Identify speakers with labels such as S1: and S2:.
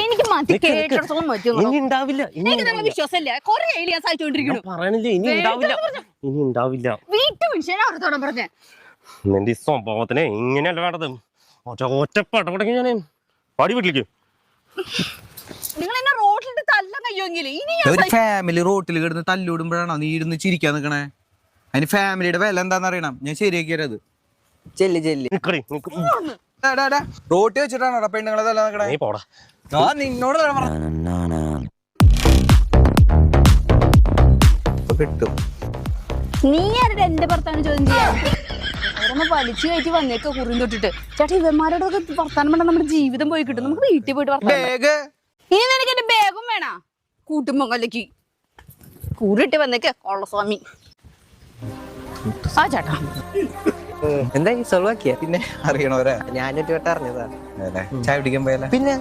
S1: എനിക്ക് മതി കേട്ടിടത്തോളം പറ്റും.
S2: ഇനി ഉണ്ടാവില്ല,
S1: എനിക്ക് നല്ല വിശ്വാസമില്ല. കുറെ ഞാൻ സഹിച്ചോണ്ടിരിക്കുന്നു.
S2: പറയണില്ലേ, ഇനി ഉണ്ടാവില്ല, ഇനി ഉണ്ടാവില്ല.
S1: വീട്ടു മനുഷ്യനെ അർത്ഥത്തോടെ പറഞ്ഞേ.
S2: നിന്റെ ഈ സ്വഭാവത്തിനെ ഇങ്ങനെയല്ല വേണ്ടത്. ഒറ്റ പടപടങ്ങി ഞാൻ പാടി വീട്ടിലേക്ക്.
S1: നിങ്ങൾ എന്നെ റോഡിലിട്ട് തല്ലാൻ കഴിയുമെങ്കിൽ ഇനി
S3: ഒരു ഫാമിലി റോട്ടിൽ കിടന്ന് തല്ലൂടുമ്പോഴാണോ നീ ഇരുന്ന് ചിരിക്കാൻ നിക്കണേ? അതിന് ഫാമിലിയുടെ വില എന്താന്ന് അറിയണം. ഞാൻ ശരിയാക്കിയത് ചെല്ലി ചെല്ലി റോട്ടി വെച്ചിട്ടാണോ പെണ്ണുങ്ങളെ തല്ല നിക്കണേ?
S2: നീ പോടാ.
S3: നിന്നോട് കിട്ടും.
S1: നീ ആരുടെ എന്റെ ഭർത്താവിന് ചോദ്യം ചെയ്യാം? അവരൊന്ന് വലിച്ചു കയറ്റി വന്നേക്ക കുറിയും തൊട്ടിട്ട്. ചേട്ടാ ഇവന്മാരോടൊക്കെ വർത്താനം വേണ്ട, നമ്മുടെ ജീവിതം പോയി കിട്ടും. നമുക്ക് വീട്ടിൽ പോയിട്ട് വർത്താനം. ഇനി നിനക്ക് എന്റെ ബാഗും വേണ കൂട്ടുമ്പൊങ്കലേക്ക് കൂടിട്ട് വന്നേക്ക കൊള്ളസ്വാമി. ആ ചേട്ടാ
S3: എന്താ സോൾവ് ആക്കിയ? പിന്നെ അറിയണോരാ?
S4: ഞാനൊരു വട്ടം അറിഞ്ഞതാ.
S3: ചായ പിടിക്കാൻ പോയല്ലേ?
S4: പിന്നെ